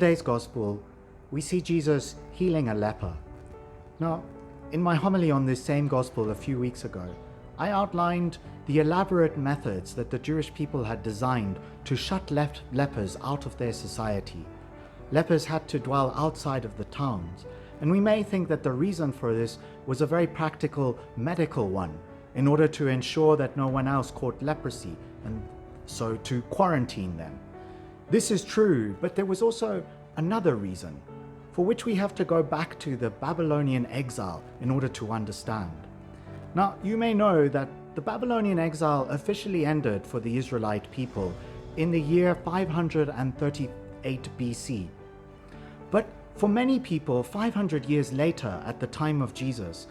today's gospel, we see Jesus healing a leper. Now, in my homily on this same gospel a few weeks ago, I outlined the elaborate methods that the Jewish people had designed to shut lepers out of their society. Lepers had to dwell outside of the towns, and we may think that the reason for this was a very practical medical one, in order to ensure that no one else caught leprosy, and so to quarantine them. This is true, but there was also another reason, for which we have to go back to the Babylonian exile in order to understand. Now, you may know that the Babylonian exile officially ended for the Israelite people in the year 538 BC. But for many people, 500 years later, at the time of Jesus,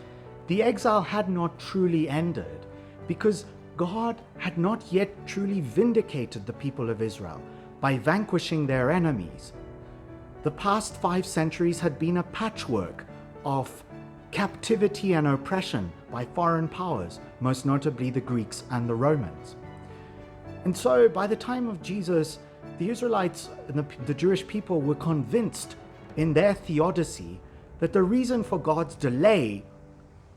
the exile had not truly ended, because God had not yet truly vindicated the people of Israel by vanquishing their enemies. The past 5 centuries had been a patchwork of captivity and oppression by foreign powers, most notably the Greeks and the Romans. And so by the time of Jesus, the Israelites and the Jewish people were convinced in their theodicy that the reason for God's delay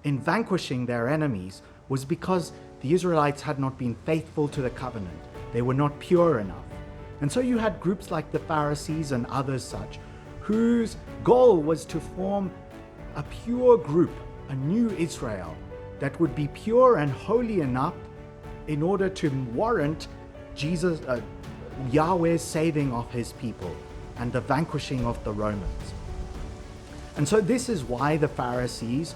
in vanquishing their enemies was because the Israelites had not been faithful to the covenant. They were not pure enough. And so you had groups like the Pharisees and others such, whose goal was to form a pure group, a new Israel, that would be pure and holy enough in order to warrant Yahweh's saving of his people and the vanquishing of the Romans. And so this is why the Pharisees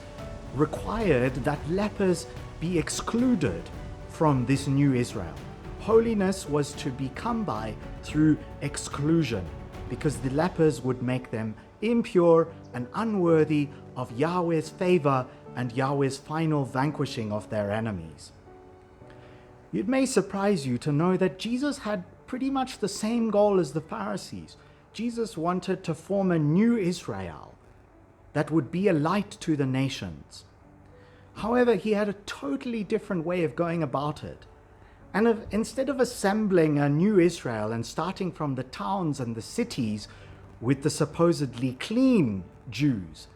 required that lepers be excluded from this new Israel. Holiness was to be come by through exclusion, because the lepers would make them impure and unworthy of Yahweh's favor and Yahweh's final vanquishing of their enemies. It may surprise you to know that Jesus had pretty much the same goal as the Pharisees. Jesus wanted to form a new Israel that would be a light to the nations. However, he had a totally different way of going about it. And instead of assembling a new Israel and starting from the towns and the cities with the supposedly clean Jews,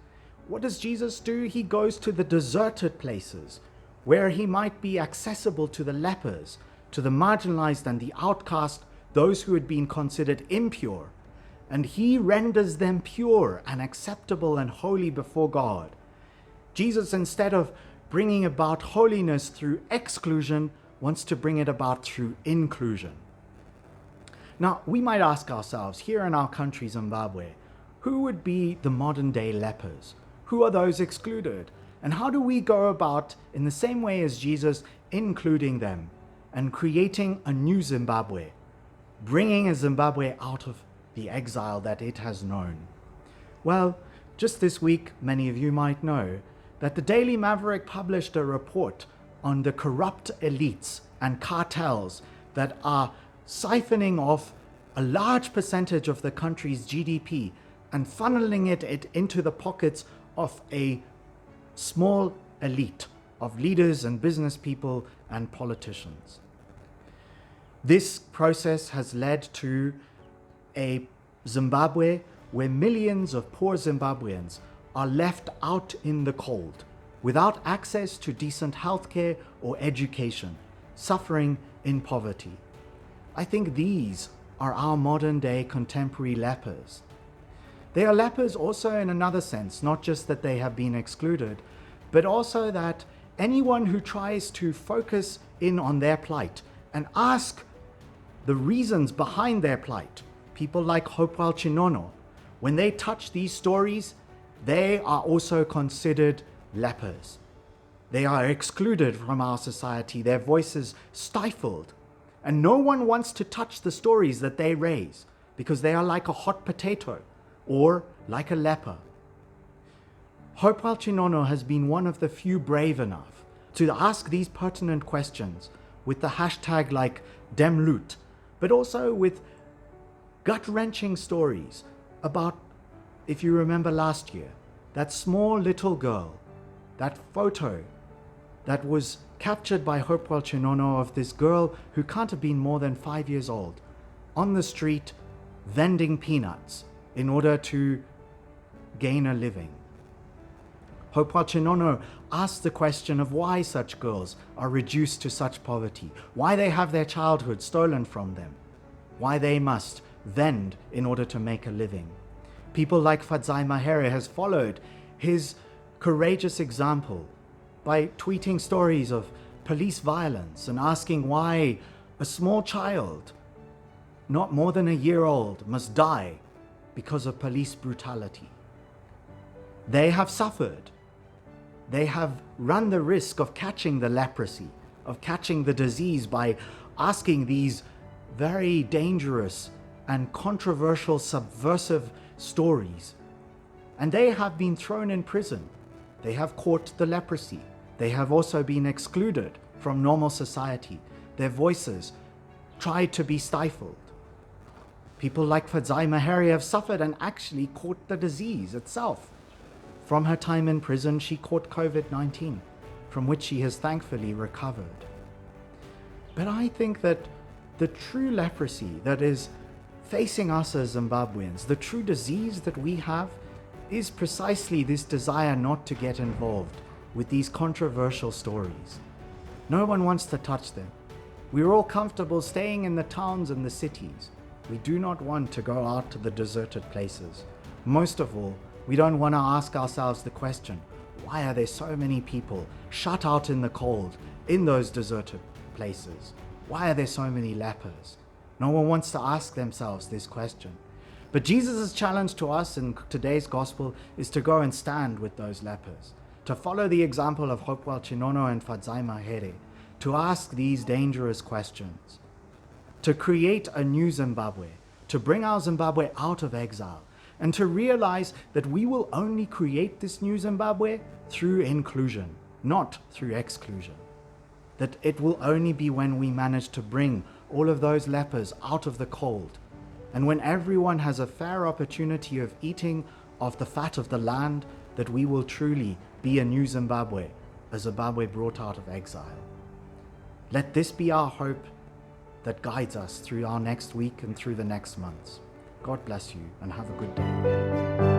what does Jesus do? He goes to the deserted places where he might be accessible to the lepers, to the marginalized and the outcast, those who had been considered impure. And he renders them pure and acceptable and holy before God. Jesus, instead of bringing about holiness through exclusion, wants to bring it about through inclusion. Now, we might ask ourselves, here in our country, Zimbabwe, who would be the modern day lepers? Who are those excluded? And how do we go about, in the same way as Jesus, including them and creating a new Zimbabwe, bringing a Zimbabwe out of the exile that it has known? Well, just this week, many of you might know that the Daily Maverick published a report on the corrupt elites and cartels that are siphoning off a large percentage of the country's GDP and funneling it into the pockets of a small elite of leaders and business people and politicians. This process has led to a Zimbabwe where millions of poor Zimbabweans are left out in the cold, without access to decent healthcare or education, suffering in poverty. I think these are our modern day contemporary lepers. They are lepers also in another sense, not just that they have been excluded, but also that anyone who tries to focus in on their plight and ask the reasons behind their plight, people like Hopewell Chinono, when they touch these stories, they are also considered lepers. They are excluded from our society, their voices stifled, and no one wants to touch the stories that they raise because they are like a hot potato or like a leper. Hopewell Chinono has been one of the few brave enough to ask these pertinent questions with the hashtag like #DemLoot, but also with gut-wrenching stories about, if you remember last year, that small little girl, that photo that was captured by Hopewell Chinono of this girl who can't have been more than 5 years old, on the street, vending peanuts, in order to gain a living. Hopewell Chinono asks the question of why such girls are reduced to such poverty, why they have their childhood stolen from them, why they must vend in order to make a living. People like Fadzi Mahere has followed his courageous example by tweeting stories of police violence and asking why a small child, not more than a year old, must die because of police brutality. They have suffered. They have run the risk of catching the leprosy, of catching the disease by asking these very dangerous and controversial, subversive stories. And they have been thrown in prison. They have caught the leprosy. They have also been excluded from normal society. Their voices tried to be stifled. People like Fadzi Mahere have suffered and actually caught the disease itself. From her time in prison, she caught COVID-19, from which she has thankfully recovered. But I think that the true leprosy that is facing us as Zimbabweans, the true disease that we have, is precisely this desire not to get involved with these controversial stories. No one wants to touch them. We're all comfortable staying in the towns and the cities. We do not want to go out to the deserted places. Most of all, we don't want to ask ourselves the question, why are there so many people shut out in the cold in those deserted places? Why are there so many lepers? No one wants to ask themselves this question. But Jesus' challenge to us in today's gospel is to go and stand with those lepers, to follow the example of Hopewell Chinono and Fadzi Mahere, to ask these dangerous questions, to create a new Zimbabwe, to bring our Zimbabwe out of exile, and to realize that we will only create this new Zimbabwe through inclusion, not through exclusion. That it will only be when we manage to bring all of those lepers out of the cold, and when everyone has a fair opportunity of eating of the fat of the land, that we will truly be a new Zimbabwe, a Zimbabwe brought out of exile. Let this be our hope that guides us through our next week and through the next months. God bless you and have a good day.